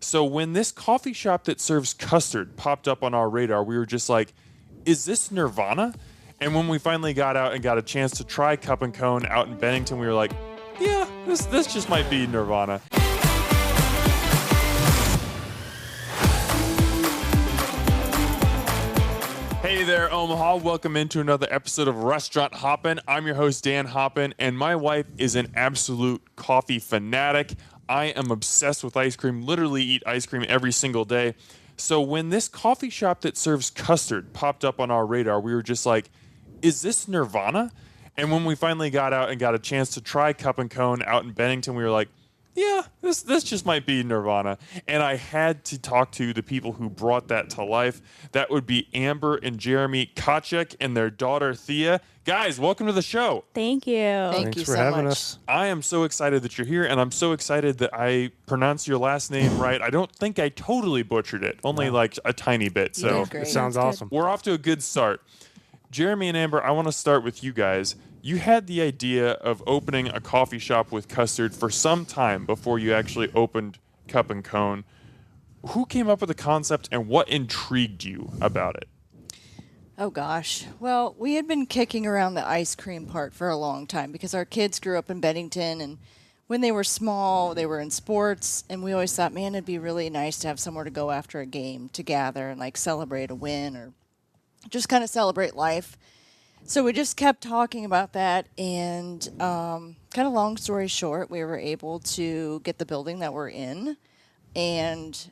So when this coffee shop that serves custard popped up on our radar, we were just like, is this Nirvana? And when we finally got out and got a chance to try Cup and Cone out in Bennington, we were like, yeah, this just might be Nirvana. Hey there, Omaha. Welcome into another episode of Restaurant Hoppen. I'm your host, Dan Hoppen, and my wife is an absolute coffee fanatic. I am obsessed with ice cream, literally eat ice cream every single day. So when this coffee shop that serves custard popped up on our radar, we were just like, is this Nirvana? And when we finally got out and got a chance to try Cup and Cone out in Bennington, we were like, yeah, this just might be Nirvana. And I had to talk to the people who brought that to life. That would be Amber and Jeremy Tkaczuk and their daughter, Thea. Guys, welcome to the show. Thank you. Thanks for having us. I am so excited that you're here, and I'm so excited that I pronounced your last name right. I don't think I totally butchered it, only like a tiny bit. So It sounds awesome. we're off to a good start. Jeremy and Amber, I want to start with you guys. You had the idea of opening a coffee shop with custard for some time before you actually opened Cup and Cone. Who came up with the concept, and what intrigued you about it? Oh, gosh. Well, we had been kicking around the ice cream part for a long time because our kids grew up in Bennington, and when they were small, they were in sports, and we always thought, man, it'd be really nice to have somewhere to go after a game to gather and, like, celebrate a win or just kind of celebrate life. So we just kept talking about that, and kind of long story short, we were able to get the building that we're in, and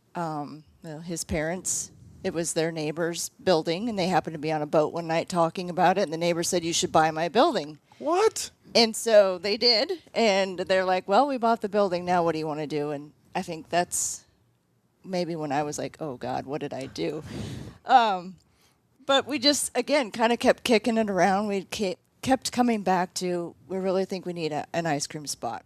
his parents, it was their neighbor's building, and they happened to be on a boat one night talking about it, and the neighbor said, you should buy my building. What? And so they did, and they're like, well, we bought the building, now what do you want to do? And I think that's maybe when I was like, oh, God, what did I do? But we just, again, kind of kept kicking it around. We kept coming back to, we really think we need an ice cream spot.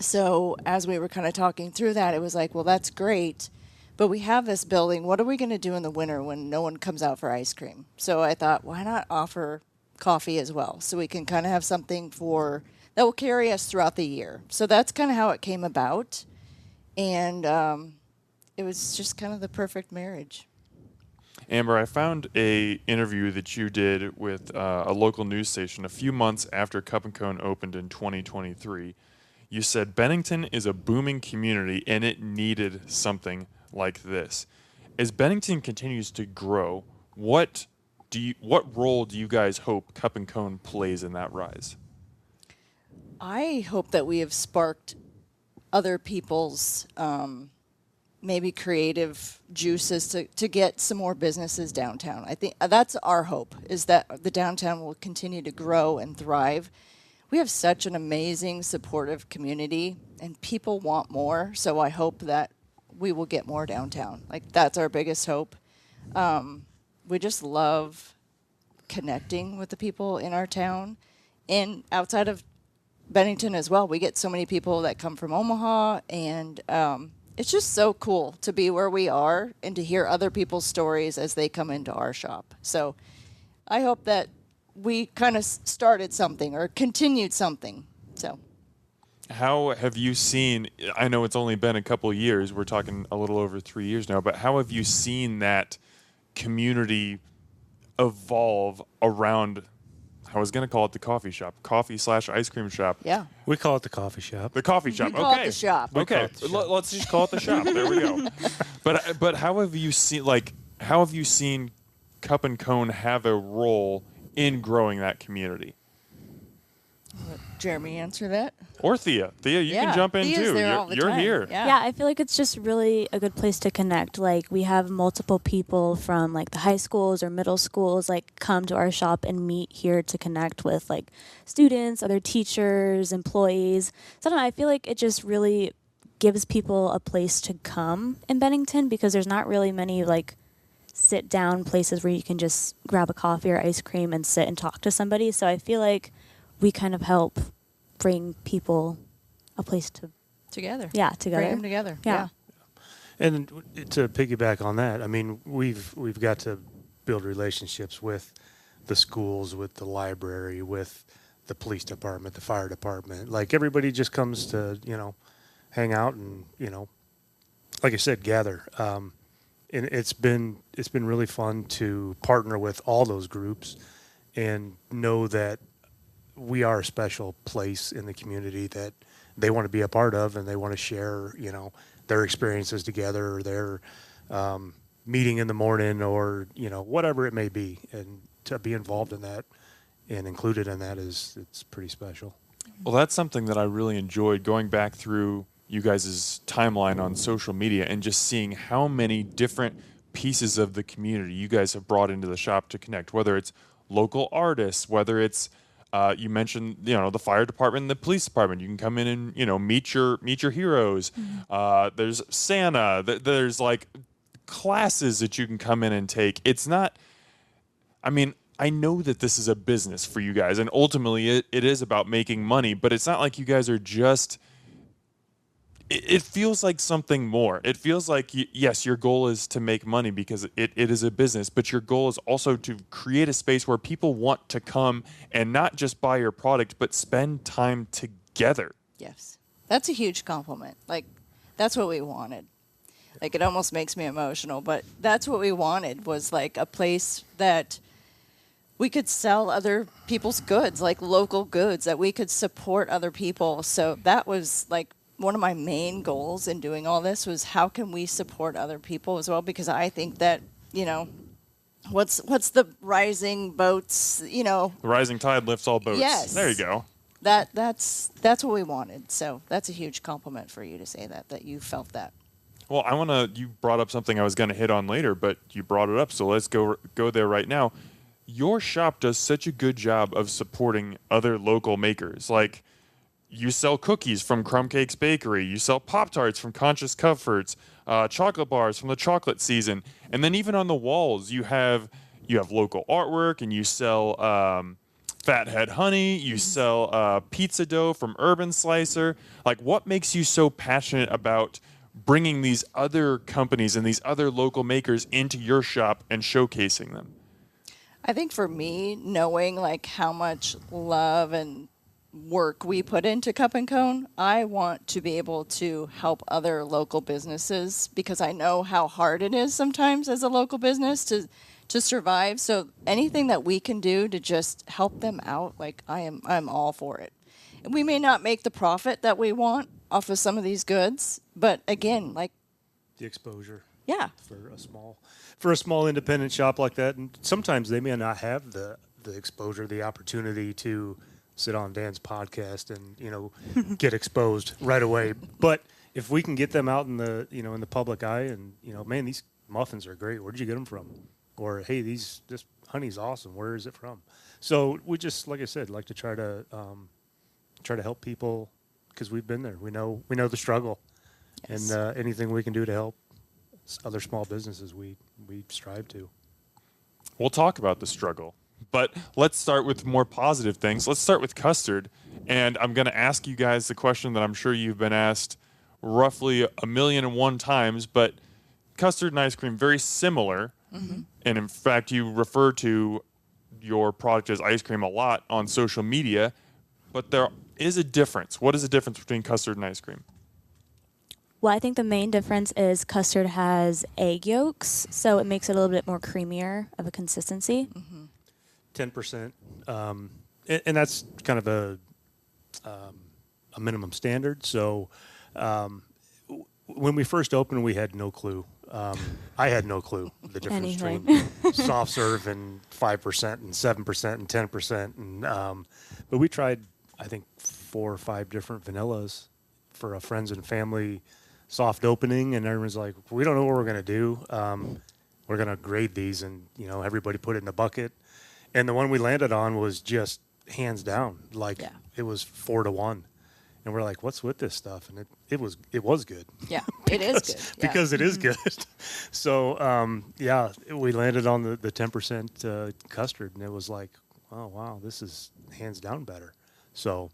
So as we were kind of talking through that, it was like, well, that's great, but we have this building. What are we going to do in the winter when no one comes out for ice cream? So I thought, why not offer coffee as well? So we can kind of have something that will carry us throughout the year. So that's kind of how it came about. And it was just kind of the perfect marriage. Amber, I found a interview that you did with a local news station a few months after Cup and Cone opened in 2023. You said Bennington is a booming community and it needed something like this. As Bennington continues to grow, what role do you guys hope Cup and Cone plays in that rise? I hope that we have sparked other people's maybe creative juices to get some more businesses downtown. I think that's our hope, is that the downtown will continue to grow and thrive. We have such an amazing, supportive community, and people want more, so I hope that we will get more downtown. Like, that's our biggest hope. We just love connecting with the people in our town, and outside of Bennington as well. We get so many people that come from Omaha, and it's just so cool to be where we are and to hear other people's stories as they come into our shop. So I hope that we kind of started something or continued something. So how have you seen, I know it's only been a couple of years, we're talking a little over 3 years now, but how have you seen that community evolve around, I was going to call it the coffee shop, coffee/ice cream shop. yeah. We call it the coffee shop. The coffee shop. We call Okay. it the shop. We call Okay. it the shop. Let's just call it the shop. There we go. But how have you seen Cup and Cone have a role in growing that community? Let Jeremy answer that. Or Thea. Thea, you can jump in Thea's too. there all the You're time. here. Yeah, I feel like it's just really a good place to connect. Like, we have multiple people from like the high schools or middle schools like come to our shop and meet here to connect with like students, other teachers, employees. So I don't know, I feel like it just really gives people a place to come in Bennington because there's not really many like sit down places where you can just grab a coffee or ice cream and sit and talk to somebody. So I feel like we kind of help bring people a place to Together. together. Bring them together. Yeah. And to piggyback on that, I mean, we've got to build relationships with the schools, with the library, with the police department, the fire department. Like, everybody just comes to, hang out and, like I said, gather. And it's been really fun to partner with all those groups and know that we are a special place in the community that they want to be a part of, and they want to share, their experiences together, or their meeting in the morning, or, whatever it may be. And to be involved in that and included in that it's pretty special. Well, that's something that I really enjoyed, going back through you guys' timeline on social media and just seeing how many different pieces of the community you guys have brought into the shop to connect, whether it's local artists, whether it's you mentioned, the fire department and the police department. You can come in and, meet your heroes. There's Santa. There's like classes that you can come in and take. It's not, I know that this is a business for you guys, and ultimately it is about making money, but it's not like you guys are just, it feels like something more. It feels like, yes, your goal is to make money because it is a business, but your goal is also to create a space where people want to come and not just buy your product, but spend time together. Yes. That's a huge compliment. Like, that's what we wanted. Like, it almost makes me emotional, but that's what we wanted, was like a place that we could sell other people's goods, like local goods, that we could support other people. So that was like one of my main goals in doing all this, was how can we support other people as well? Because I think that, what's the rising boats, The rising tide lifts all boats. Yes. There you go. That's what we wanted. So that's a huge compliment for you to say that you felt that. Well, you brought up something I was going to hit on later, but you brought it up, so let's go there right now. Your shop does such a good job of supporting other local makers. Like, you sell cookies from Crumb Cakes Bakery, you sell Pop-Tarts from Conscious Comforts, chocolate bars from the chocolate season, and then even on the walls you have local artwork, and you sell Fathead Honey, you sell pizza dough from Urban Slicer. Like, what makes you so passionate about bringing these other companies and these other local makers into your shop and showcasing them? I think for me, knowing like how much love and work we put into Cup and Cone, I want to be able to help other local businesses, because I know how hard it is sometimes as a local business to survive. So anything that we can do to just help them out, like I'm all for it. And we may not make the profit that we want off of some of these goods, but again, like The exposure. Yeah. For a small independent shop like that, and sometimes they may not have the exposure, the opportunity to sit on Dan's podcast and get exposed right away. But if we can get them out in the in the public eye, and man, these muffins are great. Where'd you get them from? Or hey, this honey's awesome. Where is it from? So we just, like I said, like to try to help people, because we've been there. We know the struggle. Yes. And anything we can do to help other small businesses, we strive to. We'll talk about the struggle, but let's start with more positive things. Let's start with Custard, and I'm going to ask you guys the question that I'm sure you've been asked roughly 1,000,001 times, but custard and ice cream, very similar, and in fact, you refer to your product as ice cream a lot on social media, but there is a difference. What is the difference between custard and ice cream? Well, I think the main difference is custard has egg yolks, so it makes it a little bit more creamier of a consistency. 10%, and that's kind of a minimum standard. So when we first opened, we had no clue. I had no clue the difference between soft serve and 5% and 7% and 10%. And but we tried, I think, 4 or 5 different vanillas for a friends and family soft opening, and everyone's like, we don't know what we're going to do. We're going to grade these, and everybody put it in a bucket. And the one we landed on was just hands down, like it was 4 to 1. And we're like, what's with this stuff? And it was good. Yeah, it is good. Yeah. Because it is good. So, we landed on the 10% custard, and it was like, oh, wow, this is hands down better. So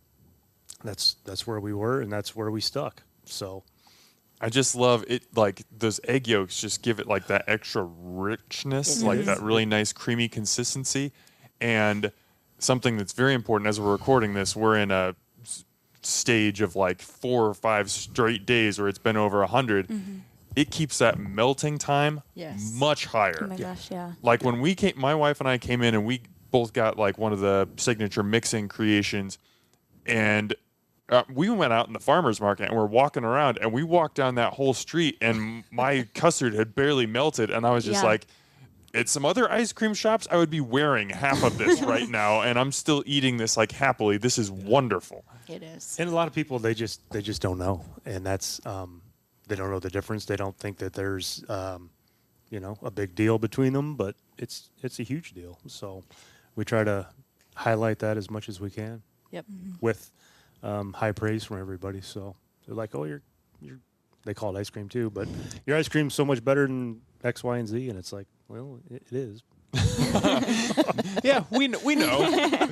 that's where we were, and that's where we stuck. So I just love it. Like, those egg yolks just give it like that extra richness, like that really nice creamy consistency. And something that's very important as we're recording this, we're in a stage of like 4 or 5 straight days where it's been over 100. it keeps that melting time Yes. much higher. Oh my gosh, yeah. Like when we came, my wife and I came in and we both got like one of the signature mixing creations, and we went out in the farmer's market and we're walking around and we walked down that whole street and my custard had barely melted, and I was just Yeah. like, at some other ice cream shops, I would be wearing half of this right now, and I'm still eating this like happily. This is wonderful. It is. And a lot of people, they just don't know, and that's they don't know the difference. They don't think that there's a big deal between them, but it's a huge deal. So we try to highlight that as much as we can Yep. with high praise from everybody. So they're like, "Oh, you're," they call it ice cream too, but your ice cream's so much better than X, Y, and Z, and it's like, well, it is. Yeah, we know.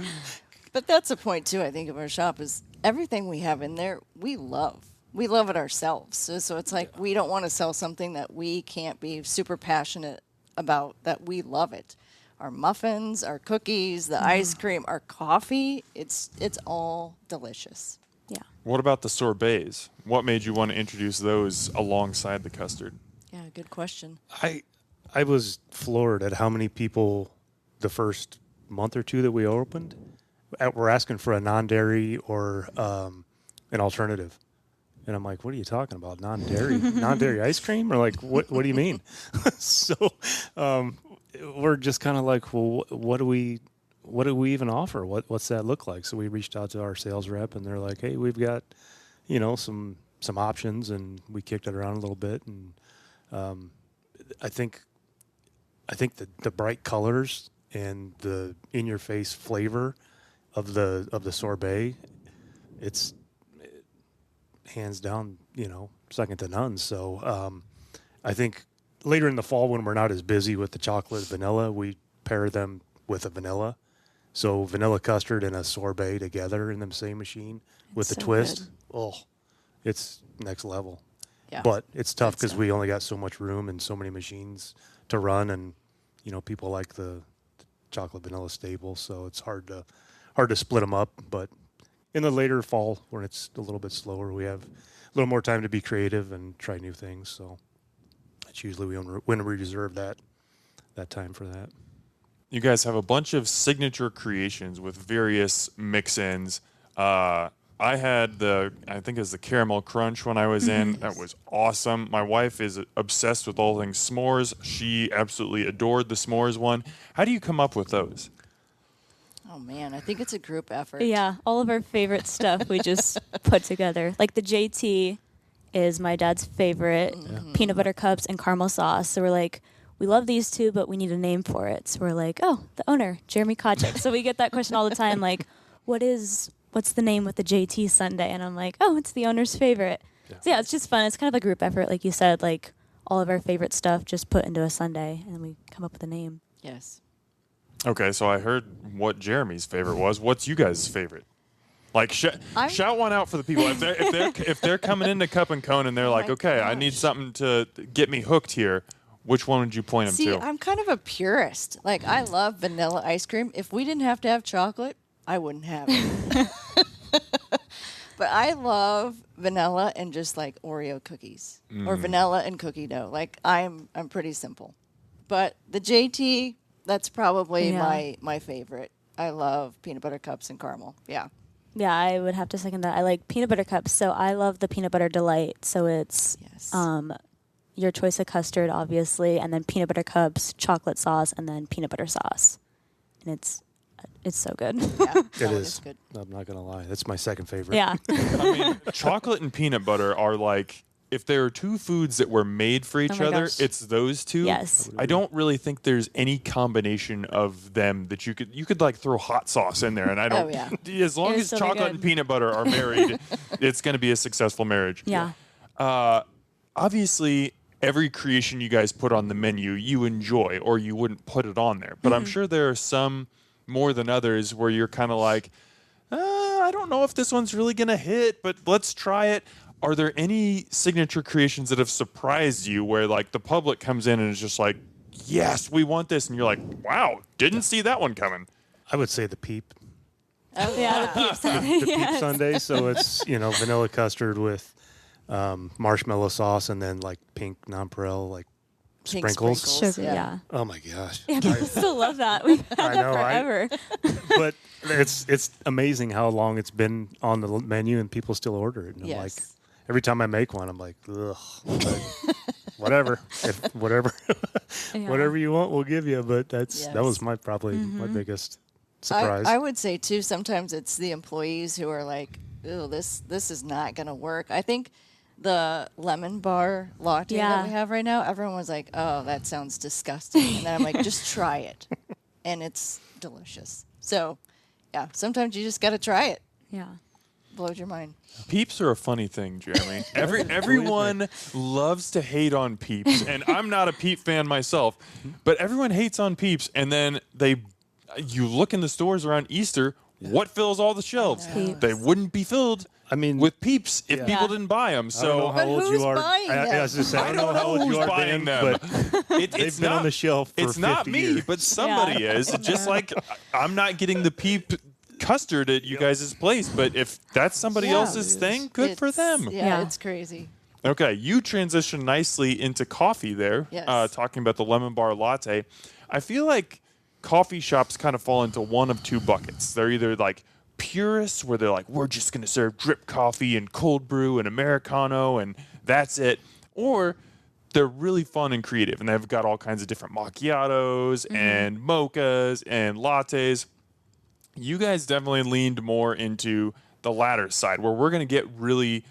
But that's a point too, I think, of our shop is everything we have in there, we love. We love it ourselves. So it's like we don't want to sell something that we can't be super passionate about, that we love it. Our muffins, our cookies, the ice cream, our coffee, it's all delicious. Yeah. What about the sorbets? What made you want to introduce those alongside the custard? Yeah, good question. I was floored at how many people the first month or two that we opened were asking for a non-dairy or an alternative. And I'm like, what are you talking about? Non-dairy ice cream? Or like, what do you mean? So we're just kind of like, well, what do we even offer? What's that look like? So we reached out to our sales rep, and they're like, hey, we've got, some options, and we kicked it around a little bit. And I think the bright colors and the in-your-face flavor of the sorbet, it's hands down, second to none. So I think later in the fall, when we're not as busy with the chocolate vanilla, we pair them with a vanilla. So vanilla custard and a sorbet together in the same machine with the so twist. good. Oh, it's next level. Yeah. But it's tough Good because stuff. we only got so much room and so many machines to run, and people like the chocolate vanilla staple, so it's hard to split them up. But in the later fall, when it's a little bit slower, we have a little more time to be creative and try new things. So it's usually when we reserve that time for that. You guys have a bunch of signature creations with various mix-ins. I had I think it was the caramel crunch when I was in. That was awesome. My wife is obsessed with all things s'mores. She absolutely adored the s'mores one. How do you come up with those? Oh man, I think it's a group effort. Yeah, all of our favorite stuff we just put together. Like the JT is my dad's favorite, peanut butter cups and caramel sauce. So we're like, we love these two, but we need a name for it. So we're like, oh, the owner, Jeremy Tkaczuk. So we get that question all the time, like, what's the name with the JT Sundae? And I'm like, oh, it's the owner's favorite. Yeah. So yeah, it's just fun. It's kind of a group effort, like you said, like all of our favorite stuff just put into a sundae, and then we come up with a name. Yes. Okay, so I heard what Jeremy's favorite was. What's you guys' favorite? Like, shout one out for the people. If they're coming into Cup and Cone and they're like, my okay, I need gosh. something to get me hooked here, which one would you point them See, to? I'm kind of a purist. Like, I love vanilla ice cream. If we didn't have to have chocolate, I wouldn't have it. But I love vanilla and just like Oreo cookies or vanilla and cookie dough. Like, I'm pretty simple. But the JT, that's probably Yeah. my favorite. I love peanut butter cups and caramel. Yeah. Yeah, I would have to second that. I like peanut butter cups, so I love the peanut butter delight. So it's Yes. your choice of custard, obviously, and then peanut butter cups, chocolate sauce, and then peanut butter sauce, and it's so good. Yeah, It that one is. good. I'm not gonna lie, that's my second favorite. Yeah, I mean, chocolate and peanut butter are like, if there are two foods that were made for each Oh my other, gosh. it's those two. Yes. I don't really think there's any combination of them that you could like throw hot sauce in there, and I don't. Oh, As long It'd as still be chocolate good. and peanut butter are married, it's going to be a successful marriage. yeah. Obviously, every creation you guys put on the menu you enjoy, or you wouldn't put it on there. But I'm sure there are some more than others where you're kind of like, I don't know if this one's really going to hit, but let's try it. Are there any signature creations that have surprised you where like the public comes in and is just like, yes, we want this, and you're like, wow, didn't see that one coming? I would say the Peep. Oh, Yeah, the peeps. The Peep Yes. Sundae. So it's vanilla custard with marshmallow sauce and then like pink nonpareil like Pink sprinkles. Sugar, yeah. Oh my gosh. Yeah, people still love that. We've had I that know, forever. But it's amazing how long it's been on the menu and people still order it. And I'm like, every time I make one, I'm like, ugh. But whatever, whatever you want, we'll give you. But that was my biggest surprise. I would say too. Sometimes it's the employees who are like, "Ooh, this is not going to work." I think the lemon bar latte that we have right now, everyone was like, "Oh, that sounds disgusting," and then I'm like, "Just try it," and it's delicious. So, yeah, sometimes you just got to try it. Yeah. Blows your mind. Peeps are a funny thing, Jeremy. Everyone loves to hate on Peeps, and I'm not a Peep fan myself, but everyone hates on Peeps, and then you look in the stores around Easter, what fills all the shelves? Peeps. They wouldn't be filled with Peeps if people didn't buy them. I don't know how old you are. Buying them? I was just saying, I don't know how old you are, buying Dan, them. but they've been on the shelf for It's not 50 me, years. but somebody is. Just like I'm not getting the Peep custard at you guys' place, but if that's somebody else's thing, good for them. Yeah, it's crazy. Okay, you transitioned nicely into coffee there, Yes. talking about the lemon bar latte. I feel like coffee shops kind of fall into one of two buckets. They're either like purists, where they're like, we're just going to serve drip coffee and cold brew and Americano, and that's it. Or they're really fun and creative, and they've got all kinds of different macchiatos and mochas and lattes. You guys definitely leaned more into the latter side, where we're going to get really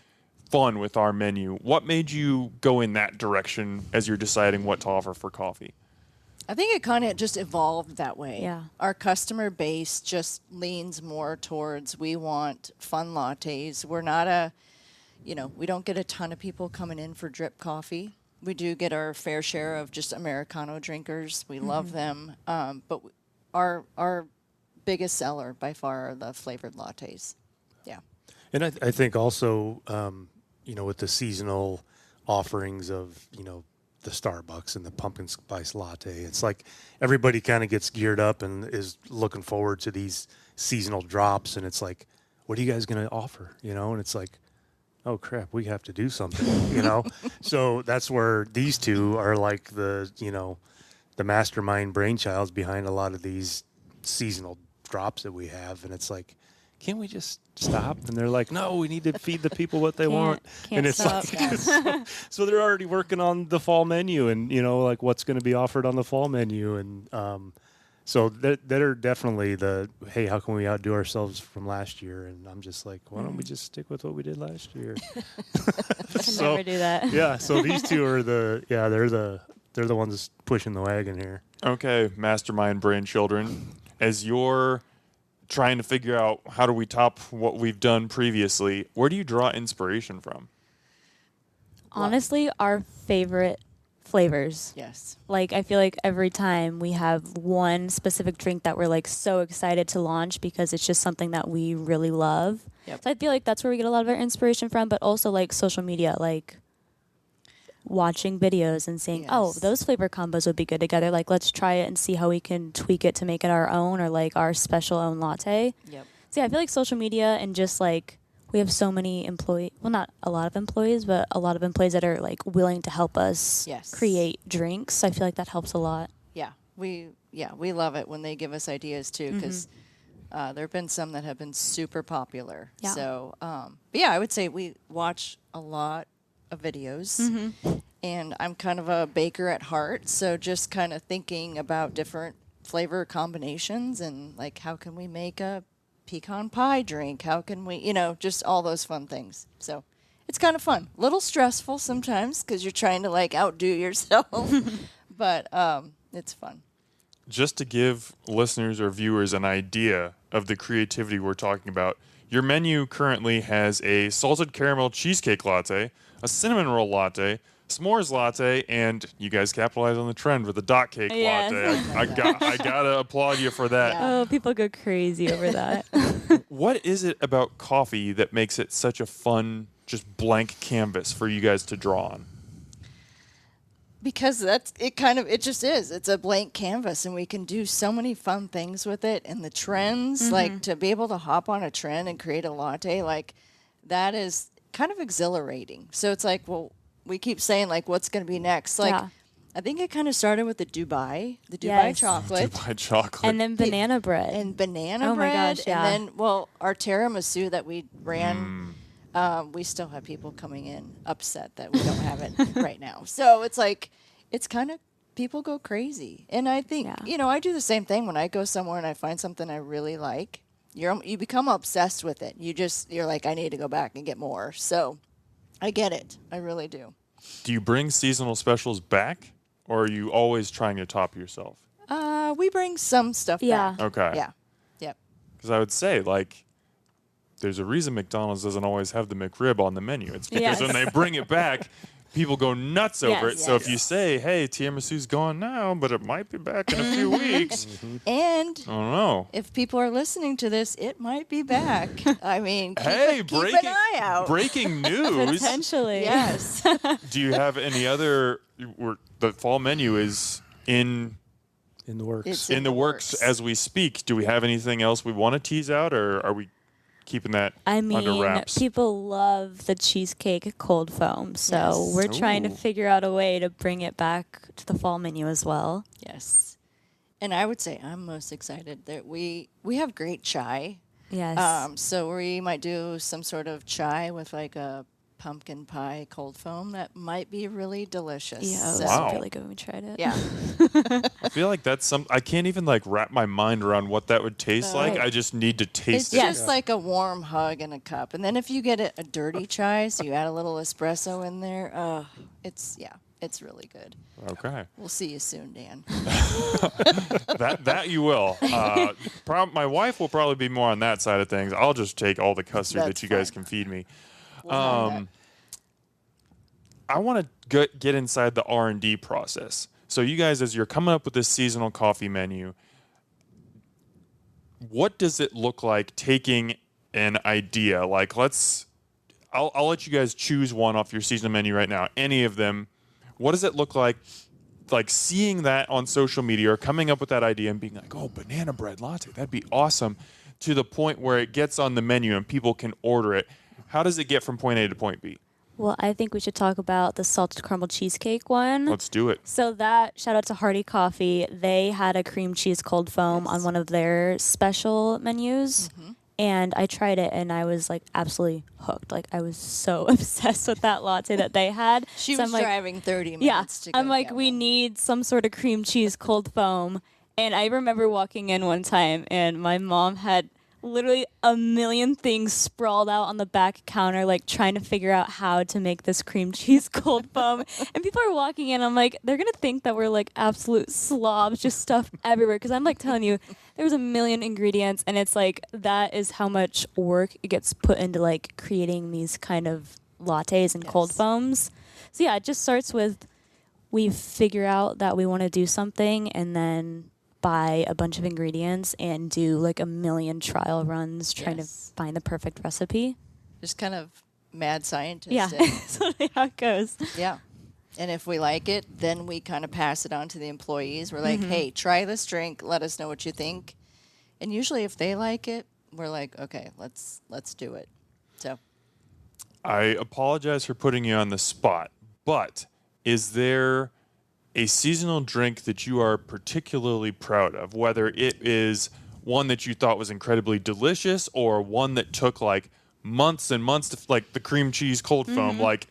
fun with our menu. What made you go in that direction as you're deciding what to offer for coffee? I think it kind of just evolved that way. Yeah. Our customer base just leans more towards, we want fun lattes. We're not we don't get a ton of people coming in for drip coffee. We do get our fair share of just Americano drinkers. We love them. But our biggest seller by far are the flavored lattes. Yeah. And I think also, with the seasonal offerings of, the Starbucks and the pumpkin spice latte, it's like everybody kind of gets geared up and is looking forward to these seasonal drops. And it's like, what are you guys going to offer? And it's like, oh crap, we have to do something, So that's where these two are like the mastermind brainchilds behind a lot of these seasonal drops that we have. And it's like, can't we just stop? And they're like, no, we need to feed the people what they want. Can't And it's stop. like, so they're already working on the fall menu and, like what's going to be offered on the fall menu. And so that are definitely hey, how can we outdo ourselves from last year? And I'm just like, why don't we just stick with what we did last year? Can never do that. Yeah. So these two are they're the ones pushing the wagon here. Okay, mastermind brain children, as you're trying to figure out how do we top what we've done previously, where do you draw inspiration from? Honestly, our favorite flavors. Yes. Like, I feel like every time we have one specific drink that we're like so excited to launch because it's just something that we really love. Yep. So I feel like that's where we get a lot of our inspiration from, but also like social media, like watching videos and saying, oh, Yes. those flavor combos would be good together. Like, let's try it and see how we can tweak it to make it our own, or like our special own latte. Yep. So yeah, I feel like social media and just like we have so many not a lot of employees, but a lot of employees that are like willing to help us Yes. create drinks. I feel like that helps a lot. Yeah. We love it when they give us ideas too, because there have been some that have been super popular. Yeah. So, but yeah, I would say we watch a lot of videos, and I'm kind of a baker at heart. So just kind of thinking about different flavor combinations and like, how can we make a pecan pie drink? How can we, just all those fun things. So it's kind of fun. A little stressful sometimes because you're trying to like outdo yourself, but it's fun. Just to give listeners or viewers an idea of the creativity we're talking about, your menu currently has a salted caramel cheesecake latte, a cinnamon roll latte, s'mores latte, and you guys capitalize on the trend with the dot cake Yes. latte. I gotta applaud you for that. Yeah. Oh, people go crazy over that. What is it about coffee that makes it such a fun, just blank canvas for you guys to draw on? Because it just is. It's a blank canvas, and we can do so many fun things with it. And the trends, like to be able to hop on a trend and create a latte, like that is kind of exhilarating. So it's like, well, we keep saying like, what's going to be next? Like, Yeah. I think it kind of started with the Dubai Yes. chocolate. Dubai chocolate. And then banana bread. And banana Oh my bread. gosh, yeah. And then, well, our tiramisu that we ran, we still have people coming in upset that we don't have it right now. So it's like, it's kind of, people go crazy. And I think, Yeah. I do the same thing when I go somewhere and I find something I really like. You become obsessed with it. You're like, I need to go back and get more. So I get it. I really do. Do you bring seasonal specials back, or are you always trying to top yourself? We bring some stuff Yeah. back. Okay. Yeah. Yep. Because I would say, like, there's a reason McDonald's doesn't always have the McRib on the menu. It's because Yes. when they bring it back, people go nuts over it. Yes. So if you say, hey, tiramisu's gone now, but it might be back in a few weeks, And I don't know. if people are listening to this, it might be back. I mean, keep Breaking, an eye out. breaking news. Potentially. Yes. Do you have any other? The fall menu is in In the works. It's in the works as we speak. Do we have anything else we want to tease out, or are we keeping that I under mean, wraps? people love the cheesecake cold foam, so Yes. we're trying to Ooh. figure out a way to bring it back to the fall menu as well. Yes. And I would say I'm most excited that we have great chai. Yes. So we might do some sort of chai with like a pumpkin pie cold foam that might be really delicious. Yeah, it was So, Wow. really good when we tried it. Yeah. I feel like that's I can't even like wrap my mind around what that would taste like. I just need to It's taste it. just like a warm hug in a cup. And then if you get a dirty chai, so you add a little espresso in there, it's really good. Okay. We'll see you soon, Dan. That you will. My wife will probably be more on that side of things. I'll just take all the custard That's that you guys fine. can feed me. We'll I want to get inside the R&D process. So you guys, as you're coming up with this seasonal coffee menu, what does it look like taking an idea? Like I'll let you guys choose one off your seasonal menu right now. Any of them. What does it look like seeing that on social media or coming up with that idea and being like, oh, banana bread latte, that'd be awesome, to the point where it gets on the menu and people can order it? How does it get from point A to point B? Well, I think we should talk about the salted caramel cheesecake one. Let's do it. So that, shout out to Hardy Coffee. They had a cream cheese cold foam on one of their special menus. And I tried it and I was like absolutely hooked. Like I was so obsessed with that latte that they had. She So was I'm like, driving 30 yeah, minutes to go I'm like, get we one. need some sort of cream cheese cold foam. And I remember walking in one time and my mom had literally a million things sprawled out on the back counter, like trying to figure out how to make this cream cheese cold foam. And people are walking in. I'm like, they're going to think that we're like absolute slobs, just stuff everywhere. Because I'm like telling you, there was a million ingredients. And it's like, that is how much work it gets put into like creating these kind of lattes and cold Yes. foams. So yeah, it just starts with, we figure out that we want to do something and then buy a bunch of ingredients and do like a million trial runs trying Yes. to find the perfect recipe. Just kind of mad scientist. Yeah, that's literally how it goes. Yeah. And if we like it, then we kind of pass it on to the employees. We're like, hey, try this drink. Let us know what you think. And usually if they like it, we're like, okay, let's do it. So I apologize for putting you on the spot, but is there a seasonal drink that you are particularly proud of, whether it is one that you thought was incredibly delicious or one that took like months and months to, like the cream cheese cold foam? Like,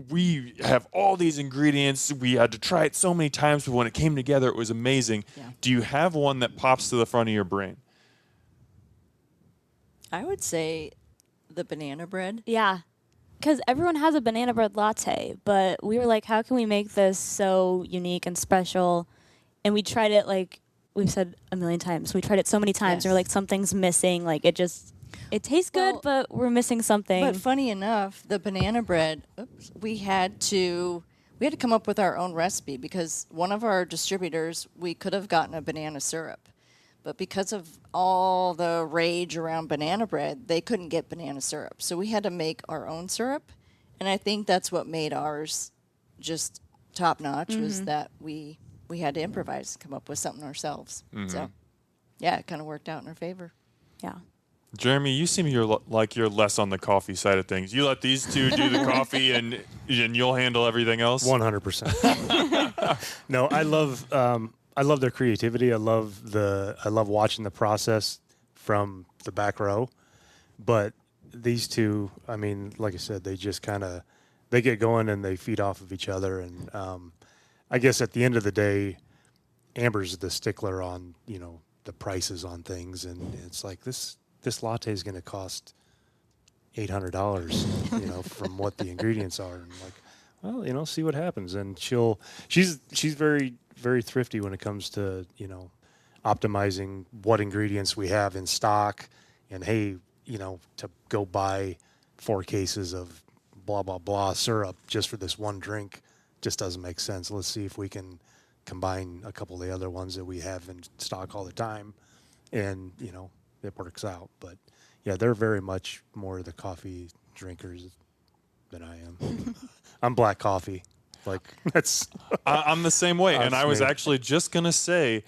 we have all these ingredients. We had to try it so many times, but when it came together, it was amazing. Yeah. Do you have one that pops to the front of your brain? I would say the banana bread. Yeah, because everyone has a banana bread latte, but we were like, how can we make this so unique and special? And we tried it like we've said a million times. We tried it so many times. Yes. And we're like, something's missing. Like it tastes good, Well, but we're missing something. But funny enough, the banana bread, we had to come up with our own recipe because one of our distributors, we could have gotten a banana syrup. But because of all the rage around banana bread, they couldn't get banana syrup. So we had to make our own syrup. And I think that's what made ours just top notch was that we had to improvise, come up with something ourselves. So, yeah, it kind of worked out in our favor. yeah. Jeremy, you seem like you're less on the coffee side of things. You let these two do the coffee, and you'll handle everything else. 100%. No, I love their creativity. I love watching the process from the back row. But these two, I mean, like I said, they just they get going and they feed off of each other. And I guess at the end of the day, Amber's the stickler on, the prices on things, and it's like this latte is going to cost $800, from what the ingredients are. And I'm like, well, see what happens. And she's very, very thrifty when it comes to, optimizing what ingredients we have in stock. And hey, to go buy 4 cases of blah, blah, blah syrup just for this one drink just doesn't make sense. Let's see if we can combine a couple of the other ones that we have in stock all the time. And, it works out. But yeah, they're very much more the coffee drinkers than I am. I'm black coffee. Like, that's... I'm the same way. And I was actually just going to say,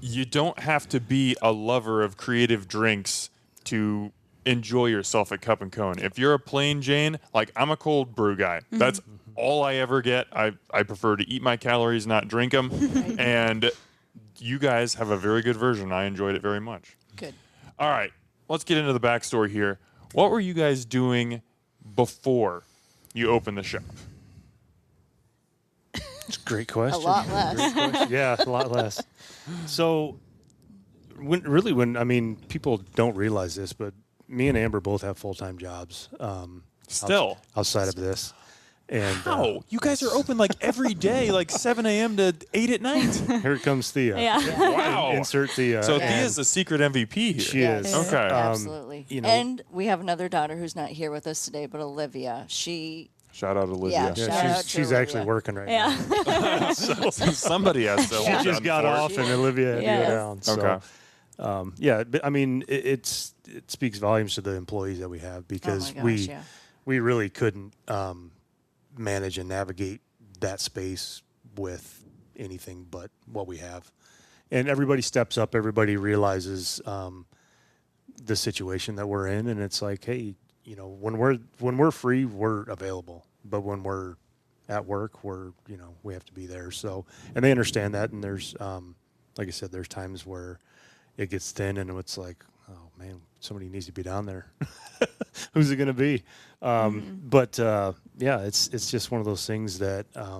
you don't have to be a lover of creative drinks to enjoy yourself at Cup and Cone. If you're a plain Jane, like, I'm a cold brew guy. That's all I ever get. I prefer to eat my calories, not drink them. And you guys have a very good version. I enjoyed it very much. Good. All right, let's get into the backstory here. What were you guys doing before you opened the shop? It's a great question. A lot less. Yeah, a lot less. So, when people don't realize this, but me and Amber both have full-time jobs. Still? Outside of this. And How? You guys are open like every day, like 7 a.m. to 8 at night. Here comes Thea. Yeah. Wow. Insert Thea. So Thea's the secret MVP here. She Yes. is. Okay. Absolutely. And we have another daughter who's not here with us today, but Olivia. Shout out Olivia. Yeah, Yeah, Shout out to she's Olivia. actually working right now. Yeah. Somebody has to. She hold just down got for it. off, and Olivia had to Yes. go down. So, Okay. yeah, but it speaks volumes to the employees that we have, because Oh my gosh, we really couldn't manage and navigate that space with anything but what we have. And everybody steps up. Everybody realizes the situation that we're in, and it's like, hey, when we're free, we're available. But when we're at work, we have to be there. So, and they understand that. And there's, like I said, there's times where it gets thin, and it's like, oh man, somebody needs to be down there. Who's it going to be? But yeah, it's just one of those things that I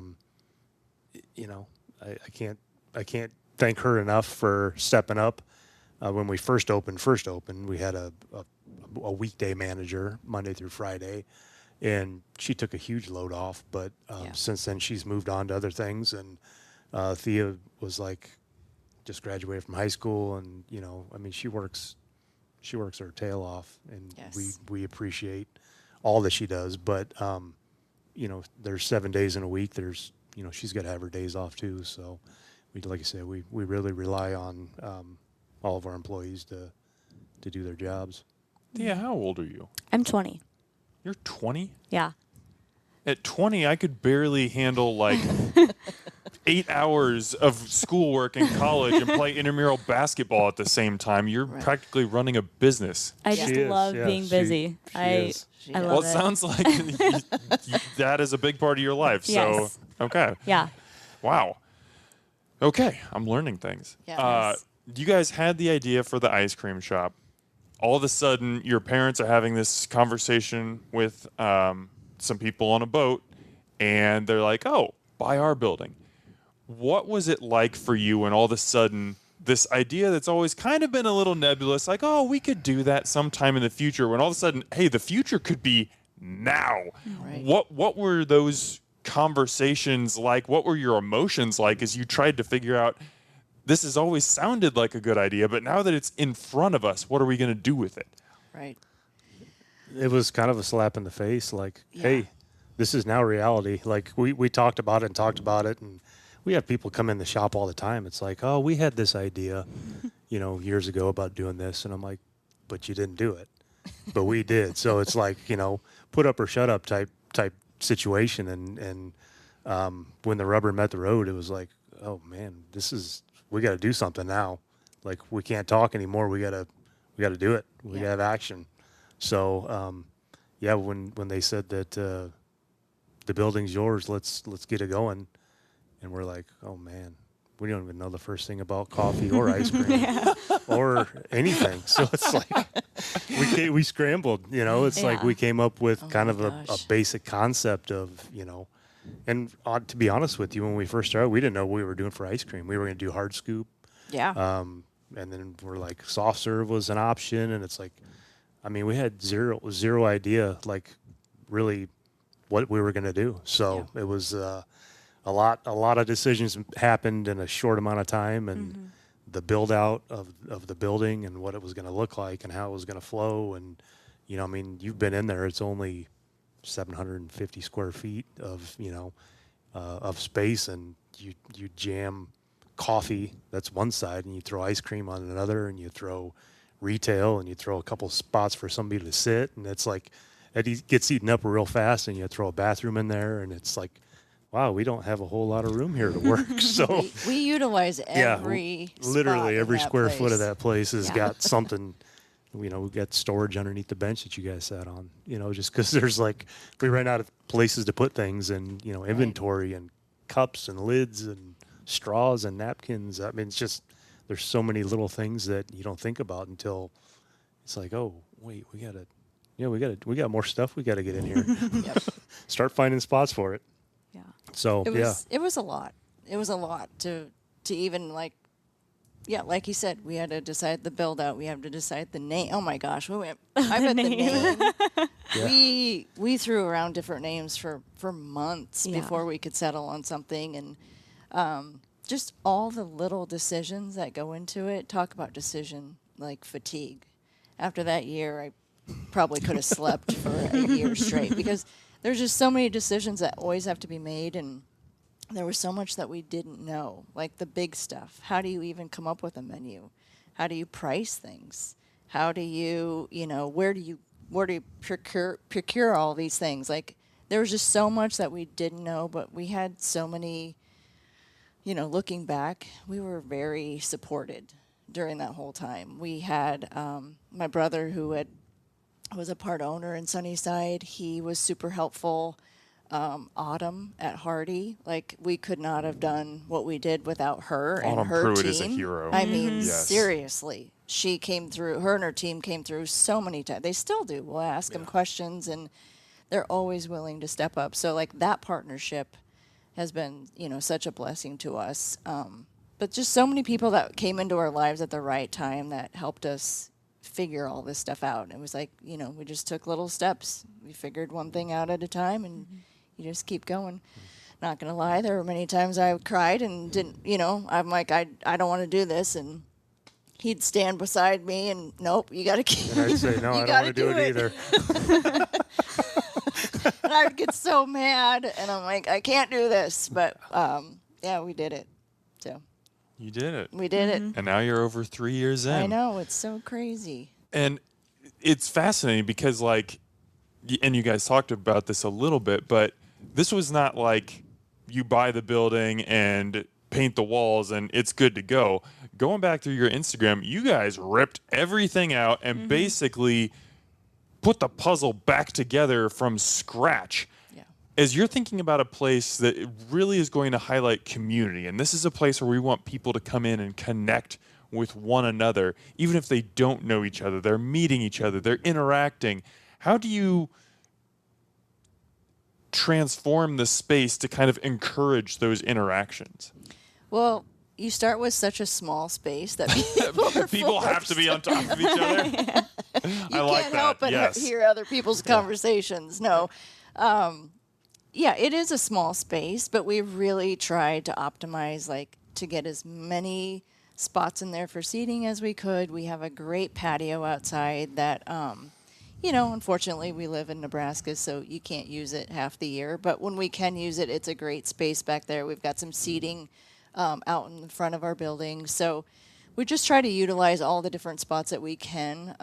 can't thank her enough for stepping up. When we first opened, we had a weekday manager Monday through Friday, and she took a huge load off. But since then, she's moved on to other things, and Thea was like, just graduated from high school, and she works her tail off, and Yes. we appreciate all that she does. But there's 7 days in a week. There's she's got to have her days off too. So like I said, we really rely on all of our employees to do their jobs. Thea, how old are you? I'm 20. You're 20? Yeah. At 20, I could barely handle like 8 hours of schoolwork in college and play intramural basketball at the same time. You're practically running a business. I She just is, love yeah, being she- busy. she I is. I Well, love Well, it it. sounds like that is a big part of your life. Yes. So, okay. Yeah. Wow. Okay, I'm learning things. Yes. You guys had the idea for the ice cream shop. All of a sudden, your parents are having this conversation with some people on a boat, and they're like, oh, buy our building. What was it like for you when all of a sudden this idea that's always kind of been a little nebulous, like, oh, we could do that sometime in the future, when all of a sudden, hey, the future could be now. Right. What were those conversations like? What were your emotions like as you tried to figure out, this has always sounded like a good idea, but now that it's in front of us, what are we going to do with it? Right. It was kind of a slap in the face, like, Yeah. hey, this is now reality. Like, we talked about it, and we have people come in the shop all the time. It's like, oh, we had this idea, years ago about doing this. And I'm like, but you didn't do it. But we did. So it's like, put up or shut up type situation. And when the rubber met the road, it was like, oh man, we got to do something now. Like, we can't talk anymore. We got got to do it. We got to have action. So, yeah, when they said that the building's yours, let's get it going, and we're like, oh man, we don't even know the first thing about coffee or ice cream or anything. So it's like we scrambled. It's like we came up with kind of a basic concept of and to be honest with you, when we first started, we didn't know what we were doing for ice cream. We were going to do hard scoop. Yeah. And then we're like, soft serve was an option. And it's like, I mean, we had zero idea, like, really what we were going to do. So it was a lot of decisions happened in a short amount of time. And the build out of the building and what it was going to look like and how it was going to flow. And, I mean, you've been in there. It's only 750 square feet of space, and you jam coffee, that's one side, and you throw ice cream on another, and you throw retail, and you throw a couple spots for somebody to sit, and it's like it gets eaten up real fast, and you throw a bathroom in there, and it's like, wow, we don't have a whole lot of room here to work. So we utilize every literally every square place. foot of that place has got something. We got storage underneath the bench that you guys sat on, just because there's we ran out of places to put things and, inventory and cups and lids and straws and napkins. I mean, it's just, there's so many little things that you don't think about until it's like, oh, wait, we got more stuff we got to get in here. Start finding spots for it. Yeah. So, it was a lot. It was a lot to even like you said, we had to decide the build out. We have to decide the name. Oh my gosh, I bet the name. We threw around different names for months before we could settle on something, and just all the little decisions that go into it. Talk about decision fatigue. After that year, I probably could have slept for a year straight because there's just so many decisions that always have to be made, and there was so much that we didn't know, like the big stuff. How do you even come up with a menu? How do you price things? How do you, where do you procure all these things? Like, there was just so much that we didn't know, but we had so many, looking back, we were very supported during that whole time. We had my brother who was a part owner in Sunnyside. He was super helpful. Autumn at Hardy, we could not have done what we did without her and Autumn her Pruitt team. is a hero. I mean, seriously, she came through. Her and her team came through so many times. They still do. We'll ask them questions, and they're always willing to step up. So, that partnership has been, such a blessing to us. But just so many people that came into our lives at the right time that helped us figure all this stuff out. It was we just took little steps. We figured one thing out at a time, and you just keep going. Not going to lie, there were many times I cried and didn't, I'm like, I don't want to do this. And he'd stand beside me and, nope, you got to keep and I'd say, no, I don't want to do it either. And I would get so mad, and I'm like, I can't do this. But, we did it. So You did it. we did it. And now you're over 3 years in. I know, it's so crazy. And it's fascinating because, and you guys talked about this a little bit, but this was not like you buy the building and paint the walls and it's good to go. Going back through your Instagram, you guys ripped everything out and basically put the puzzle back together from scratch. Yeah. As you're thinking about a place that really is going to highlight community, and this is a place where we want people to come in and connect with one another, even if they don't know each other, they're meeting each other, they're interacting. How do you transform the space to kind of encourage those interactions? Well, you start with such a small space that people have to be on top of each other. You I like can't that. help but Yes. hear other people's conversations. No. It is a small space, but we really tried to optimize, to get as many spots in there for seating as we could. We have a great patio outside that, unfortunately we live in Nebraska, so you can't use it half the year. But when we can use it, it's a great space back there. We've got some seating out in the front of our building. So we just try to utilize all the different spots that we can.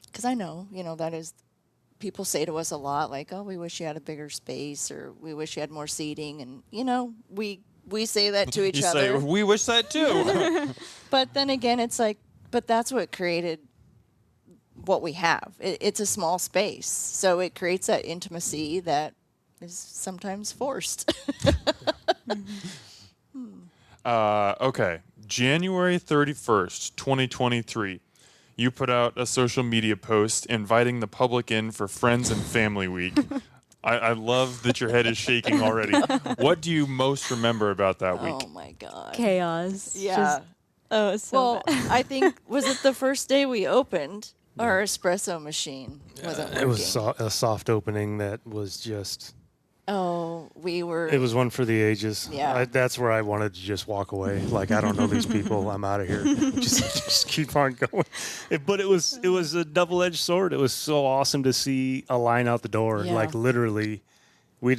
Because I know, that is, people say to us a lot, oh, we wish you had a bigger space, or we wish you had more seating. And, we say that to each You other. say, we wish that too. But then again, it's but that's what created what we have. It's a small space, so it creates that intimacy that is sometimes forced. Okay, January 31st, 2023. You put out a social media post inviting the public in for Friends and Family Week. I love that your head is shaking already. What do you most remember about that week? Oh my God. Chaos. Yeah. Just, oh, it's so Well, bad. I think, was it the first day we opened, our espresso machine wasn't working? It was a soft opening that was just. Oh, we were. It was one for the ages. Yeah. That's where I wanted to just walk away. Like, I don't know these people. I'm out of here. just keep on going. But it was a double-edged sword. It was so awesome to see a line out the door. Yeah. Like, literally, we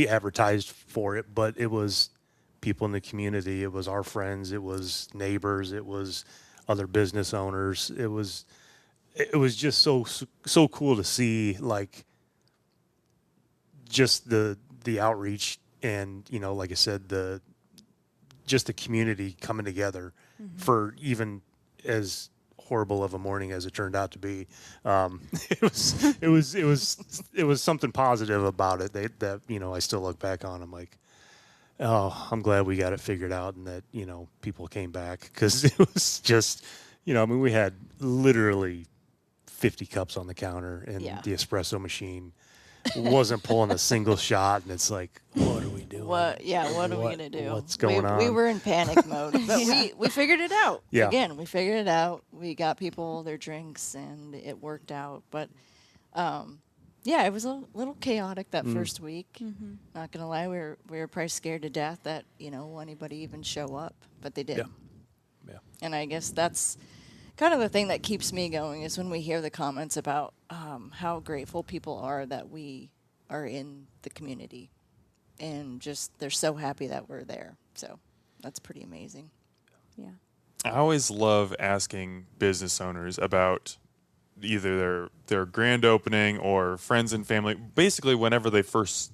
advertised for it, but it was people in the community. It was our friends. It was neighbors. It was other business owners. It was just so cool to see, like, just the outreach and, you know, like I said, the community coming together for even as horrible of a morning as it turned out to be. It was something positive about it that, you know, I still look back on. I'm like, oh, I'm glad we got it figured out and that, you know, people came back, because it was just, you know, I mean, we had literally 50 cups on the counter and the espresso machine wasn't pulling a single shot, and it's like, what are we doing? What are we going to do? What's going on? We were in panic mode, but we figured it out. Yeah. Again, we figured it out. We got people their drinks, and it worked out. But, it was a little chaotic that first week. Mm-hmm. Not going to lie, we were probably scared to death that, you know, anybody even show up, but they did. Yeah. And I guess that's kind of the thing that keeps me going, is when we hear the comments about how grateful people are that we are in the community, and just they're so happy that we're there. So that's pretty amazing. Yeah. I always love asking business owners about either their grand opening or friends and family, basically whenever they first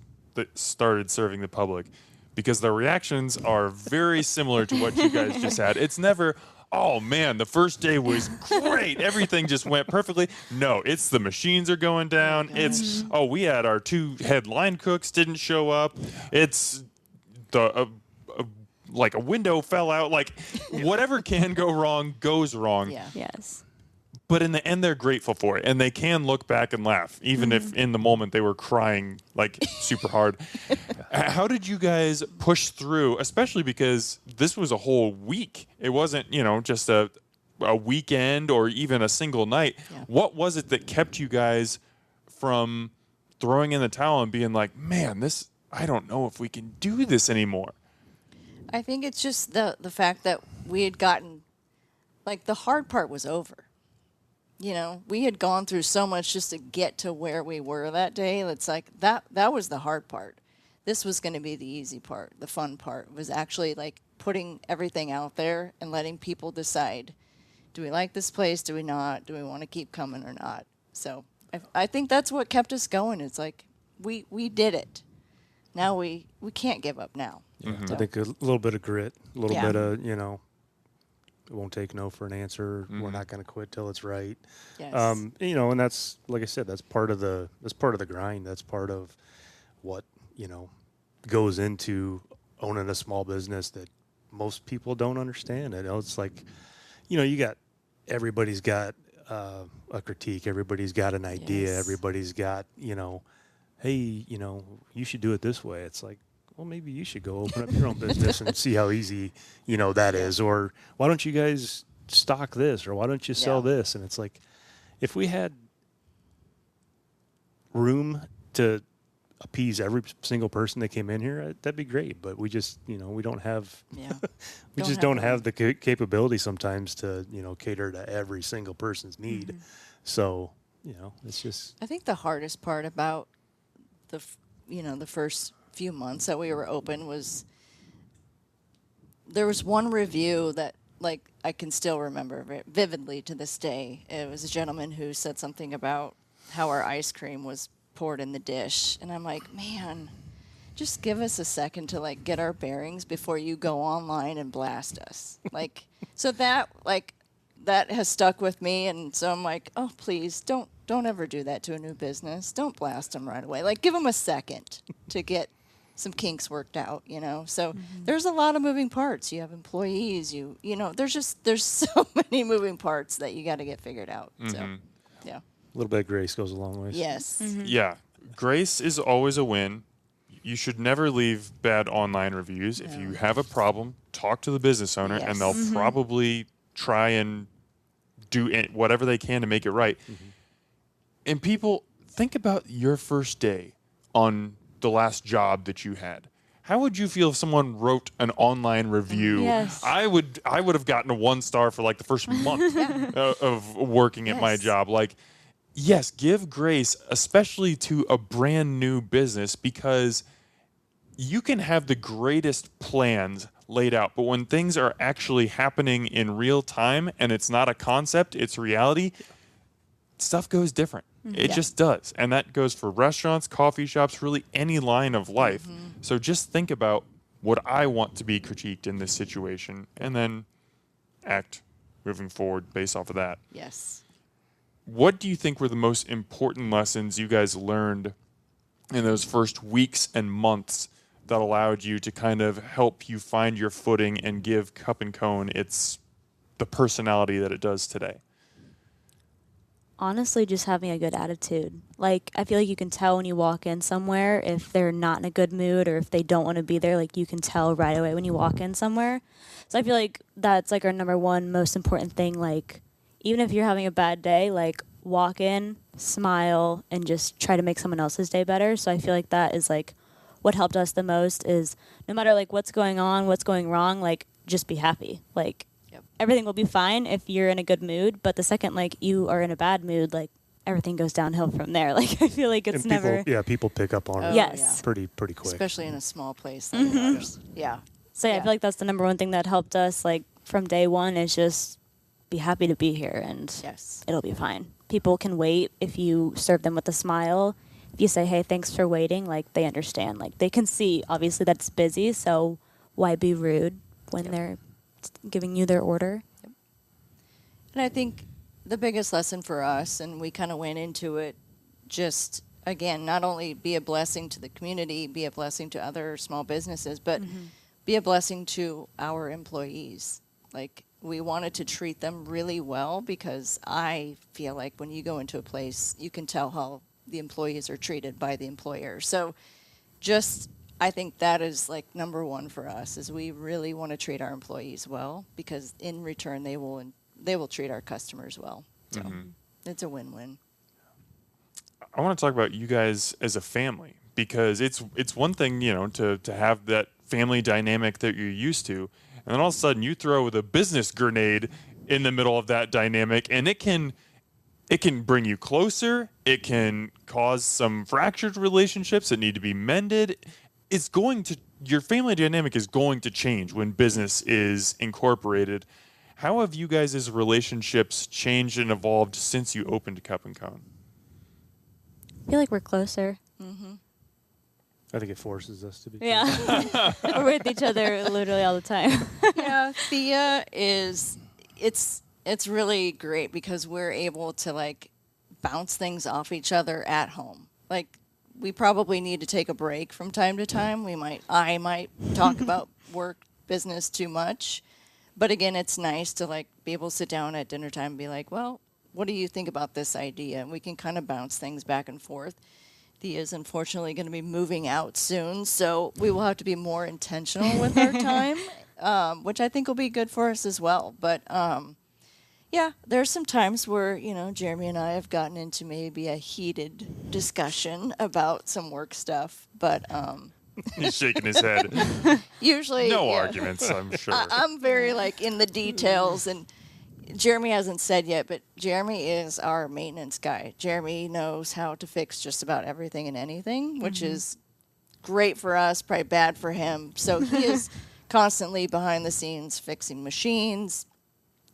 started serving the public, because their reactions are very similar to what you guys just had. It's never, oh man, the first day was great, everything just went perfectly. No, it's the machines are going down. It's, we had our 2 head line cooks didn't show up. It's the like a window fell out. Like, whatever can go wrong goes wrong. Yeah. Yes. But in the end, they're grateful for it, and they can look back and laugh, even if in the moment they were crying like super hard. How did you guys push through, especially because this was a whole week? It wasn't, you know, just a weekend or even a single night. Yeah. What was it that kept you guys from throwing in the towel and being like, man, I don't know if we can do this anymore? I think it's just the fact that we had gotten, like, the hard part was over. You know, we had gone through so much just to get to where we were that day. It's like that was the hard part. This was going to be the easy part. The fun part was actually, like, putting everything out there and letting people decide, do we like this place? Do we not? Do we want to keep coming or not? So I think that's what kept us going. It's like, we did it. Now we can't give up now. Yeah. So. I think a little bit of grit, a little Yeah. bit of, you know, it won't take no for an answer. We're not going to quit till it's right. Yes. You know, and that's, like I said, that's part of the grind. That's part of what, you know, goes into owning a small business that most people don't understand. I know it's like, you know, everybody's got a critique. Everybody's got an idea. Yes. Everybody's got, you know, hey, you know, you should do it this way. It's like, well, maybe you should go open up your own business and see how easy, you know, that is. Or why don't you guys stock this? Or why don't you sell this? And it's like, if we had room to appease every single person that came in here, that'd be great. But we just, you know, we don't have, we just don't have the capability sometimes to, you know, cater to every single person's need. Mm-hmm. So, you know, it's just. I think the hardest part about the first few months that we were open was there was one review that, like, I can still remember vividly to this day. It was a gentleman who said something about how our ice cream was poured in the dish, and I'm like, man, just give us a second to like get our bearings before you go online and blast us. Like, so that has stuck with me. And so I'm like, oh, please don't ever do that to a new business. Don't blast them right away. Like, give them a second to get some kinks worked out, you know? So there's a lot of moving parts. You have employees, you know, there's so many moving parts that you got to get figured out. So, yeah. A little bit of grace goes a long way. Yes. Yeah. Grace is always a win. You should never leave bad online reviews. If you have a problem, talk to the business owner, and they'll probably try and do whatever they can to make it right. And people, think about your first day on the last job that you had. How would you feel if someone wrote an online review? Yes. I would have gotten a 1 star for like the first month of working at my job. Like, yes, give grace, especially to a brand new business, because you can have the greatest plans laid out, but when things are actually happening in real time and it's not a concept, it's reality, stuff goes different. It just does. And that goes for restaurants, coffee shops, really any line of life. So just think about what I want to be critiqued in this situation and then act moving forward based off of that. Yes. What do you think were the most important lessons you guys learned in those first weeks and months that allowed you to kind of help you find your footing and give Cup and Cone the personality that it does today? Honestly, just having a good attitude. Like, I feel like you can tell when you walk in somewhere if they're not in a good mood or if they don't want to be there. Like, you can tell right away when you walk in somewhere. So I feel like that's like our number one most important thing. Like, even if you're having a bad day, like, walk in, smile, and just try to make someone else's day better. So I feel like that is like what helped us the most, is no matter like what's going on, what's going wrong, like, just be happy. Like, everything will be fine if you're in a good mood, but the second like you are in a bad mood, like, everything goes downhill from there. Like, I feel like it's never. People pick up on it. Yes. Pretty quick. Especially in a small place like ours. Yeah. So yeah, I feel like that's the number one thing that helped us, like, from day one, is just be happy to be here, and it'll be fine. People can wait if you serve them with a smile. If you say, hey, thanks for waiting, like, they understand. Like, they can see, obviously, that it's busy, so why be rude when they're giving you their order? And I think the biggest lesson for us, and we kind of went into it, just, again, not only be a blessing to the community, be a blessing to other small businesses, but be a blessing to our employees. Like, we wanted to treat them really well, because I feel like when you go into a place, you can tell how the employees are treated by the employer. So just, I think that is like number one for us, is we really want to treat our employees well, because in return they will treat our customers well. So it's a win-win. I want to talk about you guys as a family, because it's one thing, you know, to have that family dynamic that you're used to, and then all of a sudden you throw the business grenade in the middle of that dynamic, and it can bring you closer. It can cause some fractured relationships that need to be mended. Your family dynamic is going to change when business is incorporated. How have you guys' relationships changed and evolved since you opened Cup and Cone? I feel like we're closer. I think it forces us to be. Yeah. We're with each other literally all the time. Yeah, Thea it's really great, because we're able to like bounce things off each other at home. Like, we probably need to take a break from time to time. I might talk about work, business too much. But again, it's nice to like be able to sit down at dinner time and be like, well, what do you think about this idea? And we can kind of bounce things back and forth. Thea is unfortunately going to be moving out soon, so we will have to be more intentional with our time, which I think will be good for us as well. But yeah, there's some times where, you know, Jeremy and I have gotten into maybe a heated discussion about some work stuff, but He's shaking his head. usually No arguments, I'm sure. I'm very like in the details, and Jeremy hasn't said yet, but Jeremy is our maintenance guy. Jeremy knows how to fix just about everything and anything, which is great for us, probably bad for him. So he is constantly behind the scenes fixing machines,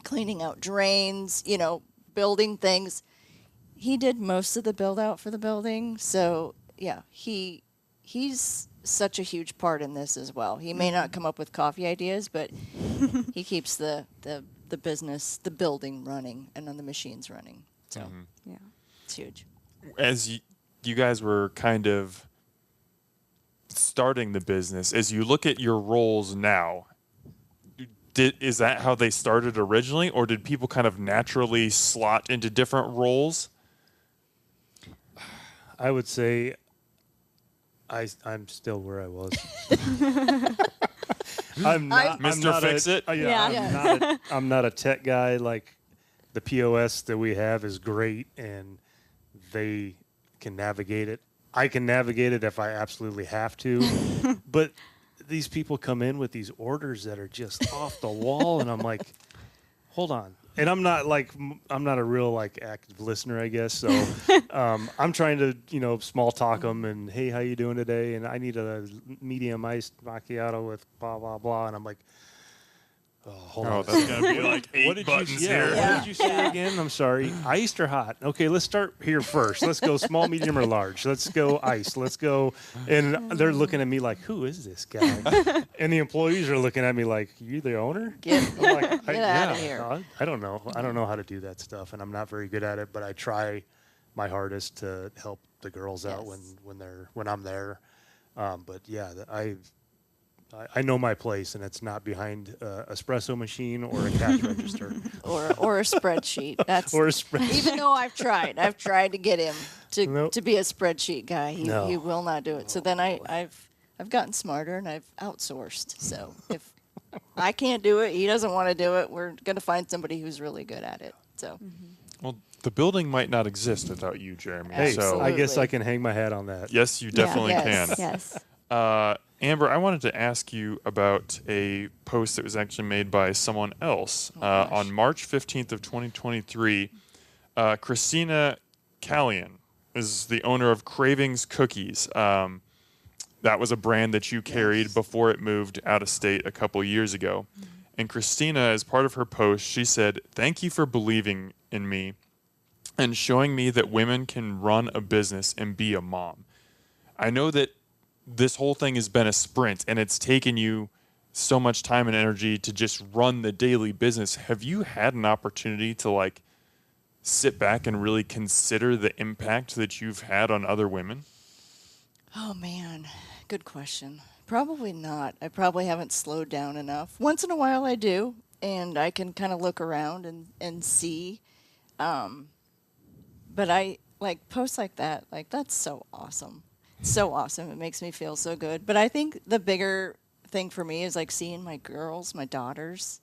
cleaning out drains, you know, building things. He did most of the build out for the building. So yeah, he's such a huge part in this as well. He may not come up with coffee ideas, but he keeps the business, the building running, and then the machines running. So Yeah. it's huge. As you guys were kind of starting the business, as you look at your roles now, is that how they started originally, or did people kind of naturally slot into different roles? I would say I'm still where I was. I'm not Mr. Fix-It? Yeah. I'm not a tech guy. Like, the POS that we have is great, and they can navigate it. I can navigate it if I absolutely have to. But these people come in with these orders that are just off the wall, and I'm like, hold on. And I'm not a real active listener, I guess. So I'm trying to, small talk them and, hey, how you doing today? And I need a medium iced macchiato with blah, blah, blah. And I'm like, oh, hold on. That's going to be like 8 buttons here. What did you say again? I'm sorry. Iced or hot? Okay, let's start here first. Let's go small, medium, or large. Let's go iced. Let's go. And they're looking at me like, who is this guy? And the employees are looking at me like, you the owner? Get Get out of here. No, I don't know. I don't know how to do that stuff, and I'm not very good at it. But I try my hardest to help the girls out when I'm there. But yeah, I know my place, and it's not behind a espresso machine or a cash register or a spreadsheet. That's or a spreadsheet. even though I've tried to get him to be a spreadsheet guy. He will not do it. So then I've gotten smarter and I've outsourced. So if I can't do it, he doesn't want to do it, we're going to find somebody who's really good at it. So Well, the building might not exist without you, Jeremy. Hey, So I guess I can hang my hat on that. yes, you definitely Yes. can. Yes. Amber, I wanted to ask you about a post that was actually made by someone else on March 15th of 2023. Christina Callion is the owner of Cravings Cookies. That was a brand that you carried before it moved out of state a couple years ago. And Christina, as part of her post, she said, "Thank you for believing in me and showing me that women can run a business and be a mom. I know that this whole thing has been a sprint, and it's taken you so much time and energy to just run the daily business. Have you had an opportunity to sit back and really consider the impact that you've had on other women?" oh man, good question. Probably not. I probably haven't slowed down enough. Once in a while I do, and I can kind of look around and see. But I posts like that, that's so awesome. So awesome. It makes me feel so good. But I think the bigger thing for me is seeing my girls, my daughters,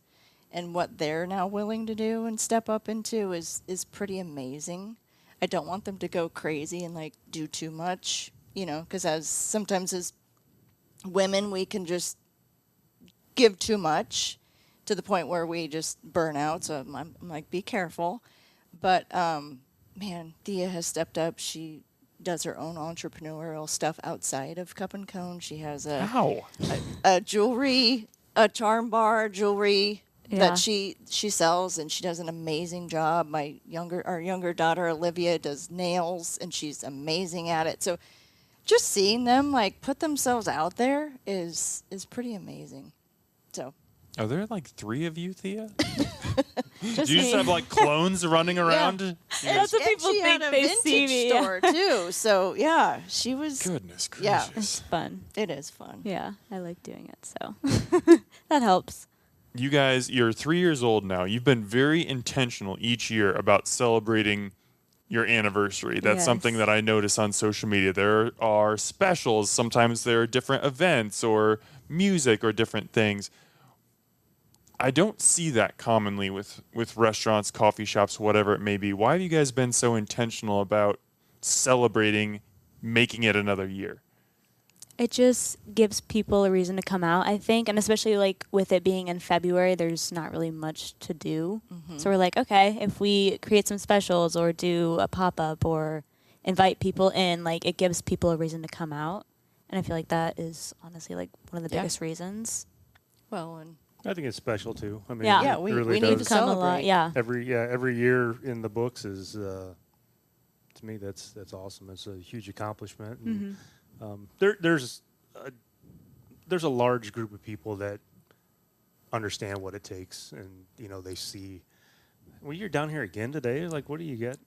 and what they're now willing to do and step up into is pretty amazing. I don't want them to go crazy and do too much, because sometimes as women we can just give too much to the point where we just burn out. So I'm like, be careful. But man, Thea has stepped up. She does her own entrepreneurial stuff outside of Cup and Cone. She has a jewelry, a charm bar jewelry that she sells, and she does an amazing job. Our younger daughter Olivia does nails, and she's amazing at it. So just seeing them put themselves out there is pretty amazing. So Are there 3 of you, Thea? Just Do you just me. have clones running around? That's what people she think had a they vintage see me. store too. So yeah, she was. Goodness gracious. Yeah. It's fun. It is fun. Yeah, I like doing it, so that helps. You guys, you're 3 years old now. You've been very intentional each year about celebrating your anniversary. That's Yes. something that I notice on social media. There are specials. Sometimes there are different events or music or different things. I don't see that commonly with restaurants, coffee shops, whatever it may be. Why have you guys been so intentional about celebrating making it another year? It just gives people a reason to come out, I think, and especially with it being in February, there's not really much to do. So we're like, okay, if we create some specials or do a pop-up or invite people in, it gives people a reason to come out. And I feel like that is honestly one of the biggest reasons. Well, and I think it's special too. I mean, Yeah. it we really need to does. Come a lot, celebrate. yeah. Every year in the books is to me that's awesome. It's a huge accomplishment. And, there's there's a large group of people that understand what it takes, and they see. Well, you're down here again today. Like, what do you get?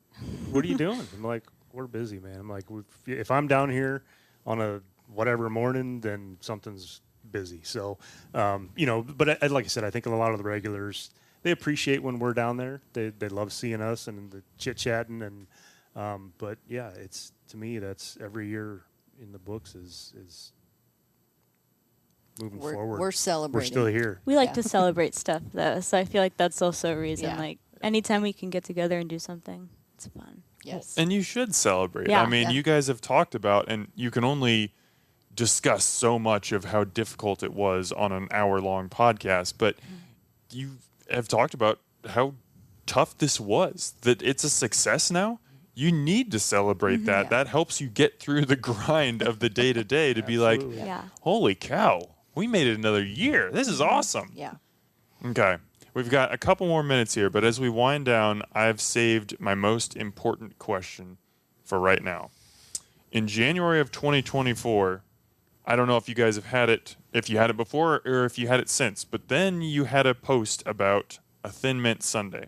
What are you doing? I'm like, we're busy, man. I'm like, if I'm down here on a whatever morning, then something's busy. So, but like I said, I think a lot of the regulars, they appreciate when we're down there. They love seeing us and the chit chatting, and but yeah, it's, to me, that's every year in the books is moving forward. We're celebrating. We're still here. We like Yeah. to celebrate stuff though, so I feel like that's also a reason. Yeah. Like anytime we can get together and do something, it's fun. Yes. And you should celebrate. Yeah. I mean, Yeah. you guys have talked about, and you can only discuss so much of how difficult it was on an hour-long podcast, but you have talked about how tough this was, that it's a success now. You need to celebrate that. Yeah. That helps you get through the grind of the day-to-day to be like, Absolutely. Yeah. holy cow, we made it another year. This is awesome. Yeah. Okay. We've got a couple more minutes here, but as we wind down, I've saved my most important question for right now. In January of 2024, I don't know if you guys have had it, if you had it before or if you had it since, but then you had a post about a Thin Mint Sundae.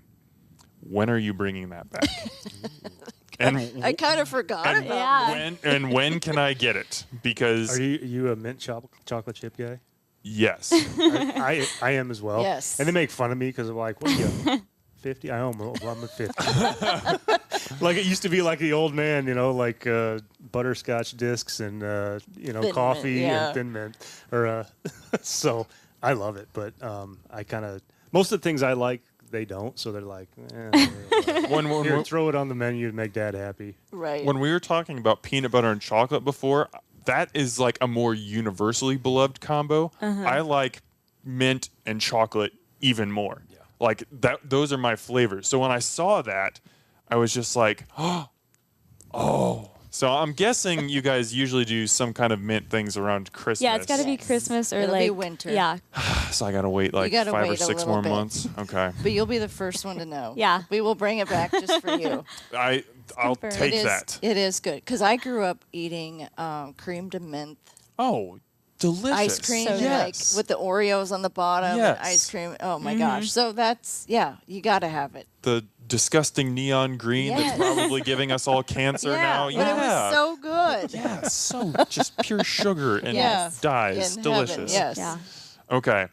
When are you bringing that back? And I kind of forgot and about Yeah. when can I get it? Because Are you a mint chocolate chip guy? yes. I am as well. Yes. And they make fun of me because I'm like, what are you, 50? I'm at 50. Like it used to be like the old man, like butterscotch discs and, Thin coffee Mint, yeah. and Thin Mint. Or, so I love it. But I kind of, most of the things I like, they don't. So they're like, when here, throw it on the menu to make Dad happy. Right. when we were talking about peanut butter and chocolate before, that is like a more universally beloved combo. I like mint and chocolate even more. Yeah. Like that, those are my flavors. So when I saw that, I was just like, oh. So I'm guessing you guys usually do some kind of mint things around Christmas. Yeah, it's got to be Yes. Christmas or It'll like be winter. Yeah, So I gotta wait like gotta 5 or wait a 6 little more bit. months. Okay. But you'll be the first one to know. Yeah. We will bring it back just for you. I'll confirmed. take It is, that. It is good because I grew up eating creamed mint Oh, delicious. ice cream, So like yes. with the Oreos on the bottom, Yes. and ice cream. Oh my gosh! So that's you got to have it. the disgusting neon green Yes. that's probably giving us all cancer now. but it was so good. Yeah, so just pure sugar and Yeah. dyes. In Delicious. heaven, yes. yeah. Okay.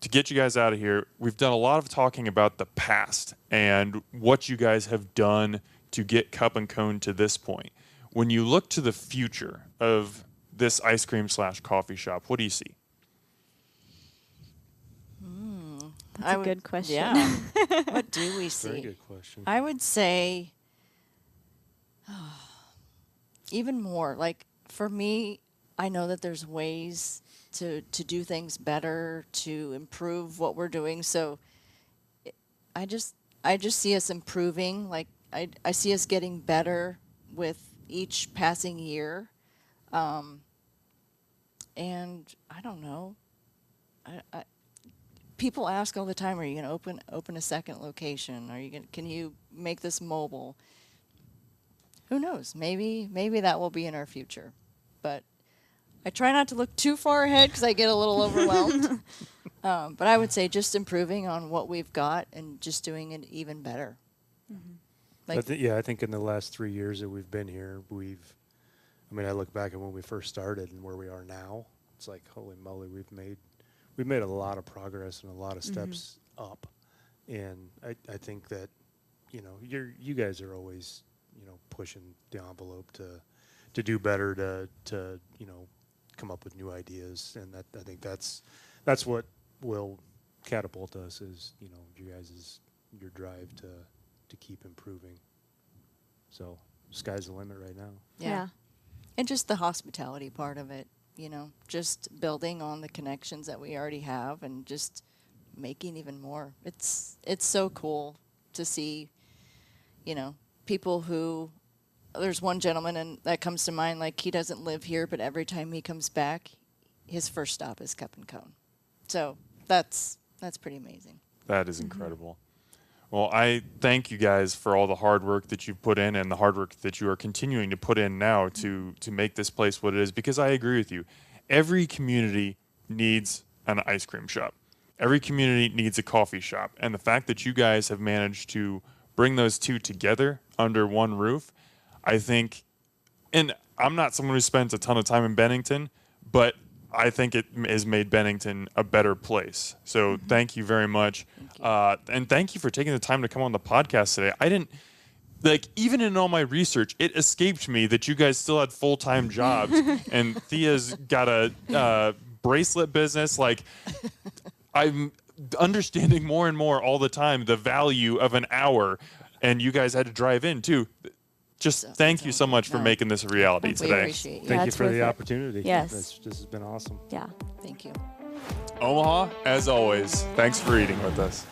To get you guys out of here, we've done a lot of talking about the past and what you guys have done to get Cup and Cone to this point. When you look to the future of this ice cream / coffee shop, what do you see? That's a good question. Yeah. What do we Very see? good question. I would say even more. Like for me, I know that there's ways to do things better, to improve what we're doing. So I just see us improving. Like I see us getting better with each passing year. And I don't know. People ask all the time, "Are you going to open a second location? Can you make this mobile?" Who knows? Maybe that will be in our future. But I try not to look too far ahead because I get a little overwhelmed. But I would say just improving on what we've got and just doing it even better. I think in the last 3 years that we've been here, I look back at when we first started and where we are now. It's like, holy moly, we've made a lot of progress and a lot of steps up. And I think that, you guys are always, pushing the envelope to do better, to come up with new ideas. And I think that's what will catapult us is, you guys' your drive to keep improving. So sky's the limit right now. Yeah. And just the hospitality part of it, just building on the connections that we already have and just making even more. It's so cool to see, people who, there's one gentleman and that comes to mind, like he doesn't live here, but every time he comes back, his first stop is Cup and Cone. So that's pretty amazing. That is incredible. Well, I thank you guys for all the hard work that you've put in and the hard work that you are continuing to put in now to make this place what it is, because I agree with you. Every community needs an ice cream shop. Every community needs a coffee shop. And the fact that you guys have managed to bring those two together under one roof, I think, and I'm not someone who spends a ton of time in Bennington, but I think it has made Bennington a better place. So thank you very much. And thank you for taking the time to come on the podcast today. I didn't, like, even in all my research, it escaped me that you guys still had full-time jobs. And Thea's got a bracelet business. Like, I'm understanding more and more all the time the value of an hour. And you guys had to drive in, too. Just thank you so much for making this a reality We today. appreciate you. Thank you it's for worth the it. opportunity. Yes. This has been awesome. Yeah. Thank you. Omaha, as always, thanks for eating with us.